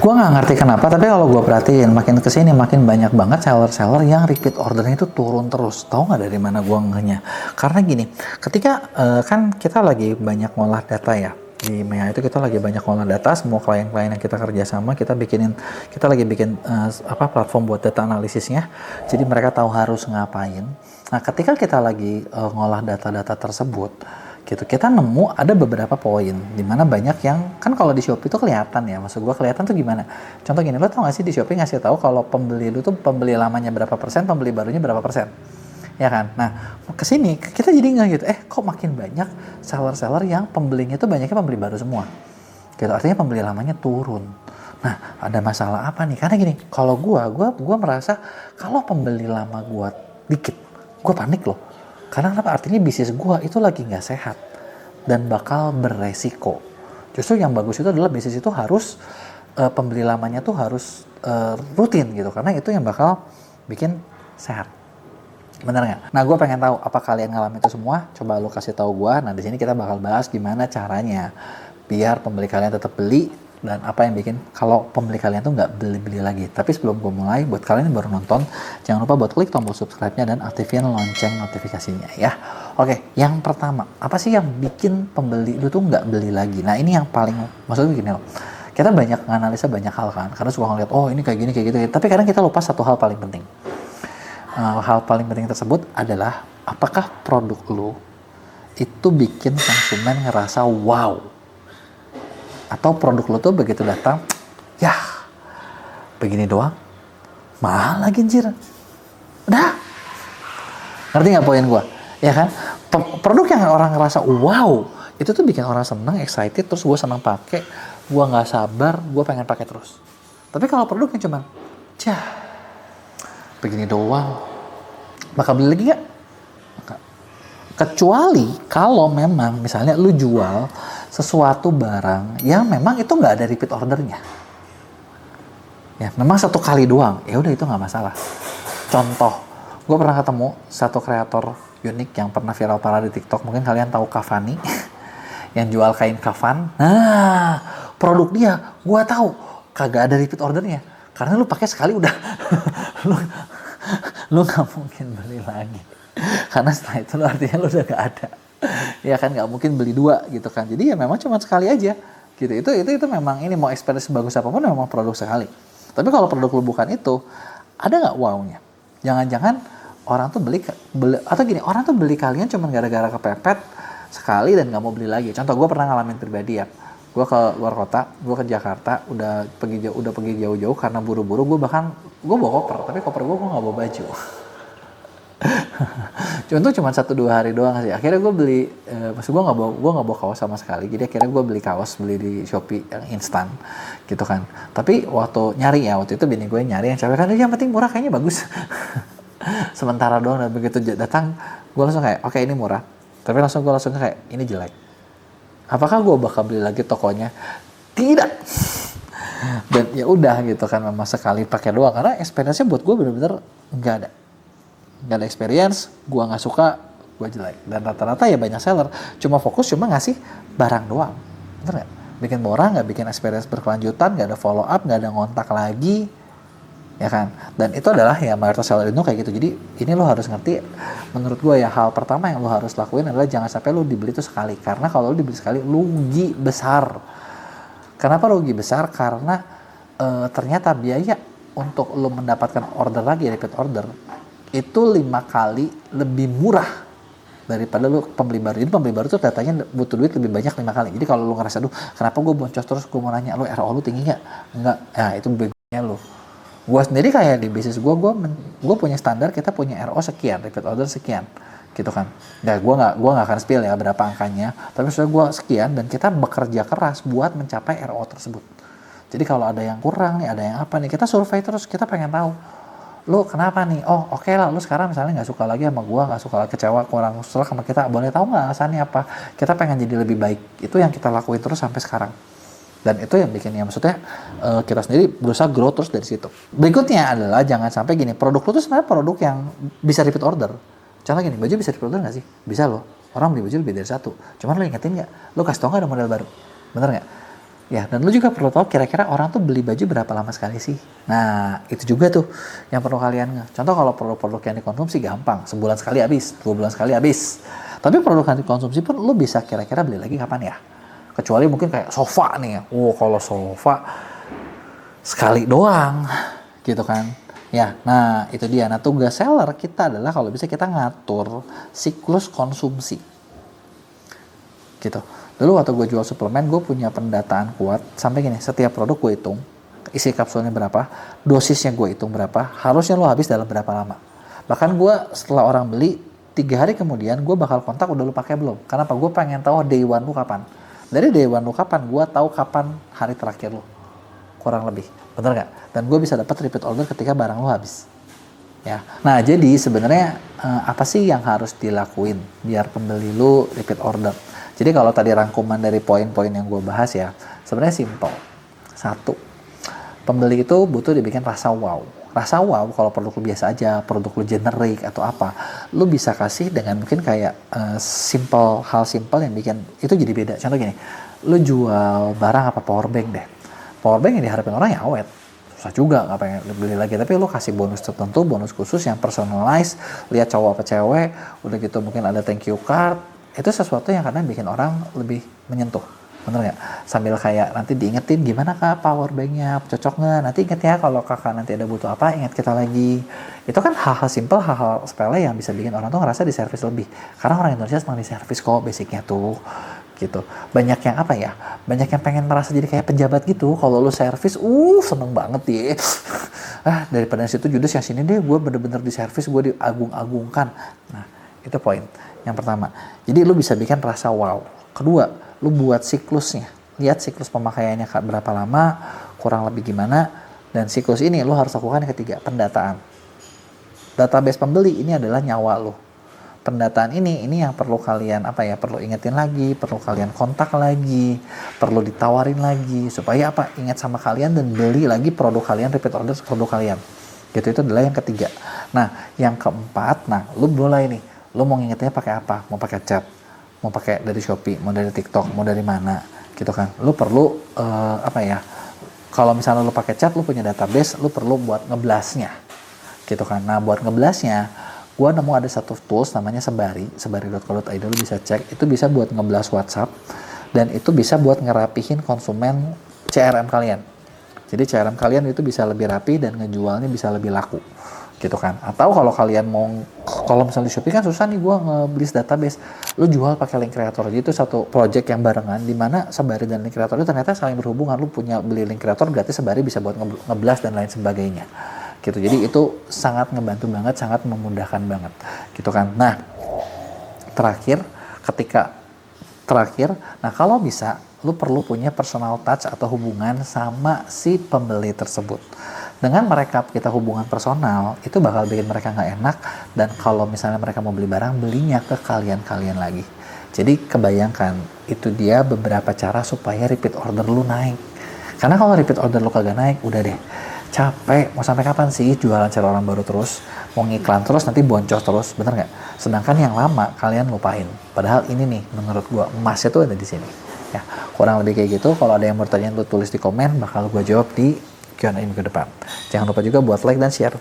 Gue nggak ngerti kenapa, tapi kalau gue perhatiin makin kesini makin banyak banget seller-seller yang repeat ordernya itu turun terus. Tahu nggak dari mana gue ngehnya? Karena gini, ketika kan kita lagi banyak ngolah data ya di MEA itu, kita lagi banyak ngolah data. Semua klien-klien yang kita kerja sama, kita lagi bikin platform buat data analisisnya. Jadi mereka tahu harus ngapain. Nah, ketika kita lagi ngolah data-data tersebut, gitu, kita nemu ada beberapa poin di mana banyak yang kan kalau di Shopee itu kelihatan ya, maksud gue kelihatan tuh gimana, contoh gini, lo tau gak sih di Shopee ngasih tahu kalau pembeli lu tuh pembeli lamanya berapa persen, pembeli barunya berapa persen, ya kan? Nah, kesini kita jadi nggak gitu, kok makin banyak seller-seller yang pembelinya tuh banyaknya pembeli baru semua gitu, artinya pembeli lamanya turun. Nah, ada masalah apa nih? Karena gini, kalau gue merasa kalau pembeli lama gue dikit, gue panik loh. Karena kenapa? Artinya bisnis gue itu lagi nggak sehat dan bakal beresiko. Justru yang bagus itu adalah bisnis itu harus pembeli lamanya tuh harus rutin gitu, karena itu yang bakal bikin sehat. Bener nggak? Nah, gue pengen tahu apa kalian ngalamin itu semua. Coba lo kasih tahu gue. Nah, di sini kita bakal bahas gimana caranya biar pembeli kalian tetap beli, dan apa yang bikin kalau pembeli kalian tuh nggak beli-beli lagi. Tapi sebelum gue mulai, buat kalian yang baru nonton, jangan lupa buat klik tombol subscribe-nya dan aktifin lonceng notifikasinya ya. Oke, yang pertama, apa sih yang bikin pembeli lu tuh nggak beli lagi? Nah, ini yang paling, maksudnya gini loh, kita banyak nganalisa banyak hal kan, karena suka ngeliat, oh ini kayak gini, kayak gitu. Tapi kadang kita lupa satu hal paling penting. Hal paling penting tersebut adalah, apakah produk lu itu bikin konsumen ngerasa wow? Atau produk lo tuh begitu datang, ya begini doang, mahal lagi anjir. Udah, ngerti nggak poin gue? Ya kan, produk yang orang ngerasa wow, itu tuh bikin orang seneng, excited, terus gue seneng pakai, gue nggak sabar, gue pengen pakai terus. Tapi kalau produk yang cuman, begini doang, bakal beli lagi nggak? Kecuali kalau memang misalnya lu jual sesuatu barang yang memang itu nggak ada repeat ordernya, ya memang satu kali doang, ya udah itu nggak masalah. Contoh, gue pernah ketemu satu kreator unik yang pernah viral parah di TikTok, mungkin kalian tahu Cavani yang jual kain kafan. Nah, produk dia gue tahu kagak ada repeat ordernya, karena lu pakai sekali udah lu nggak mungkin beli lagi, karena setelah itu lu artinya lu udah nggak ada. Ya kan, nggak mungkin beli dua gitu kan. Jadi ya memang cuma sekali aja gitu. Itu memang ini, mau experience bagus apapun memang produk sekali. Tapi kalau produk lu bukan itu, ada nggak wow-nya? Jangan-jangan orang tuh beli atau gini, orang tuh beli kalian cuma gara-gara kepepet sekali dan nggak mau beli lagi. Contoh, gue pernah ngalamin pribadi ya. Gue ke luar kota, gue ke Jakarta, udah pergi jauh-jauh karena buru-buru. Gue bawa koper, tapi koper gue nggak bawa baju. Contoh cuma 1-2 hari doang sih. Akhirnya gue beli, maksud gue nggak bawa kaos sama sekali. Jadi akhirnya gue beli kaos, beli di Shopee yang instan, gitu kan. Tapi waktu itu bini gue nyari yang cewek kan, yang penting murah, kayaknya bagus. Sementara doang, dan begitu datang, gue langsung kayak, oke, ini murah. Tapi gue langsung kayak, ini jelek. Apakah gue bakal beli lagi tokonya? Tidak. Dan ya udah gitu kan, memang sekali pakai doang. Karena experience-nya buat gue bener-bener nggak ada experience, gue nggak suka, gue jelek. Dan rata-rata ya banyak seller cuma ngasih barang doang, bener nggak? Bikin murah, nggak bikin experience berkelanjutan, nggak ada follow up, nggak ada ngontak lagi, ya kan? Dan itu adalah ya mayoritas seller itu kayak gitu. Jadi ini lo harus ngerti, menurut gue ya, hal pertama yang lo harus lakuin adalah jangan sampai lo dibeli itu sekali, karena kalau lo dibeli sekali rugi besar. Kenapa rugi besar? Karena ternyata biaya untuk lo mendapatkan order lagi, repeat order, itu 5 kali lebih murah daripada lu pembeli baru. Jadi pembeli baru tuh datanya butuh duit lebih banyak 5 kali. Jadi kalau lu ngerasa, kenapa gue boncos terus, gue mau nanya, lu RO lu tinggi nggak? Enggak. Ya itu begonya lu. Gue sendiri kayak di bisnis gue punya standar, kita punya RO sekian, repeat order sekian, gitu kan. Nah, gue nggak akan spill ya berapa angkanya, tapi sudah gue sekian, dan kita bekerja keras buat mencapai RO tersebut. Jadi kalau ada yang kurang nih, ada yang apa nih, kita survei terus, kita pengen tahu, lu kenapa nih? Oh oke lah, lu sekarang misalnya nggak suka lagi sama gua, nggak suka lagi, kecewa, kurang serak sama kita, boleh tahu nggak alasannya apa? Kita pengen jadi lebih baik. Itu yang kita lakuin terus sampai sekarang. Dan itu yang bikin, ya maksudnya kita sendiri berusaha grow terus dari situ. Berikutnya adalah jangan sampai gini, produk lu tuh sebenarnya produk yang bisa repeat order. Contoh gini, baju bisa repeat order nggak sih? Bisa loh. Orang beli baju lebih dari satu. Cuman lu ingetin nggak? Lu kasih tau nggak ada model baru? Bener nggak? Ya, dan lu juga perlu tahu kira-kira orang tuh beli baju berapa lama sekali sih. Nah, itu juga tuh yang perlu kalian nge. Contoh kalau produk-produk yang dikonsumsi gampang, sebulan sekali habis, 2 bulan sekali habis. Tapi produk yang dikonsumsi pun lu bisa kira-kira beli lagi kapan ya. Kecuali mungkin kayak sofa nih ya. Kalau sofa sekali doang gitu kan. Ya, nah itu dia. Nah, tugas seller kita adalah kalau bisa kita ngatur siklus konsumsi. Gitu. Dulu waktu gue jual suplemen, gue punya pendataan kuat sampai gini, setiap produk gue hitung isi kapsulnya berapa, dosisnya gue hitung berapa, harusnya lo habis dalam berapa lama. Bahkan gue setelah orang beli 3 hari kemudian gue bakal kontak udah lo pakai belum. Kenapa? Gue pengen tahu day one lo kapan. Dari day one lo kapan, gue tahu kapan hari terakhir lo, kurang lebih, bener nggak? Dan gue bisa dapat repeat order ketika barang lo habis. Ya, nah jadi sebenarnya apa sih yang harus dilakuin biar pembeli lo repeat order? Jadi kalau tadi rangkuman dari poin-poin yang gue bahas ya, sebenarnya simple. 1, pembeli itu butuh dibikin rasa wow. Rasa wow kalau produk lu biasa aja, produk lu generik atau apa, lu bisa kasih dengan mungkin kayak hal simple yang bikin itu jadi beda. Contoh gini, lu jual barang apa power bank deh. Power bank yang diharapin orang ya awet. Susah juga nggak pengen beli lagi, tapi lu kasih bonus tertentu, bonus khusus yang personalized, lihat cowok apa cewek, udah gitu mungkin ada thank you card. Itu sesuatu yang kadang bikin orang lebih menyentuh, bener nggak? Sambil kayak nanti diingetin gimana kak power banknya, cocok nggak? Nanti inget ya kalau kakak nanti ada butuh apa, ingat kita lagi. Itu kan hal-hal simple, hal-hal sepele yang bisa bikin orang tuh ngerasa diservis lebih. Karena orang Indonesia senang diservis kok basicnya tuh, gitu. Banyak yang apa ya? Banyak yang pengen merasa jadi kayak pejabat gitu. Kalau lu servis, seneng banget ya. Daripada situ judes yang sini deh, gue bener-bener diservis, gue diagung-agungkan. Nah, itu poin yang pertama. Jadi lu bisa bikin rasa wow. Kedua, lu buat siklusnya. Lihat siklus pemakaiannya berapa lama, kurang lebih gimana. Dan siklus ini lu harus lakukan yang ketiga, pendataan. Database pembeli ini adalah nyawa lu. Pendataan ini yang perlu kalian perlu ingetin lagi, perlu kalian kontak lagi, perlu ditawarin lagi supaya ingat sama kalian dan beli lagi produk kalian, repeat order produk kalian. Gitu, itu adalah yang ketiga. Nah, yang keempat, lu mulai nih. Lo mau ngingetnya pakai apa? Mau pakai chat, mau pakai dari Shopee, mau dari TikTok, mau dari mana, gitu kan? Lo perlu kalau misalnya lo pakai chat, lo punya database, lo perlu buat ngeblasnya, gitu kan? Nah, buat ngeblasnya, gue nemu ada satu tools namanya sebari.co.id, lo bisa cek. Itu bisa buat ngeblas WhatsApp dan itu bisa buat ngerapihin konsumen CRM kalian. Jadi CRM kalian itu bisa lebih rapi dan ngejualnya bisa lebih laku. Gitu kan. Atau kalau kalian kalau misalnya di Shopee kan susah nih gue ngebeli database, lu jual pakai link creator. Jadi itu satu project yang barengan di mana Sebari dan link creator itu ternyata saling berhubungan. Lu punya beli link creator gratis, Sebari bisa buat ngeblas dan lain sebagainya. Gitu. Jadi itu sangat ngebantu banget, sangat memudahkan banget. Gitu kan. Nah, terakhir, nah kalau bisa lu perlu punya personal touch atau hubungan sama si pembeli tersebut. Dengan mereka kita hubungan personal, itu bakal bikin mereka nggak enak, dan kalau misalnya mereka mau beli barang, belinya ke kalian lagi. Jadi kebayangkan, itu dia beberapa cara supaya repeat order lu naik. Karena kalau repeat order lu kagak naik, udah deh, capek, mau sampai kapan sih jualan cari orang baru terus, mau ngiklan terus, nanti boncos terus, bener nggak? Sedangkan yang lama, kalian lupain. Padahal ini nih, menurut gua, emasnya tuh ada di sini. Ya, kurang lebih kayak gitu. Kalau ada yang bertanya, lu tulis di komen, bakal gua jawab di Q&A minggu depan. Jangan lupa juga buat like dan share.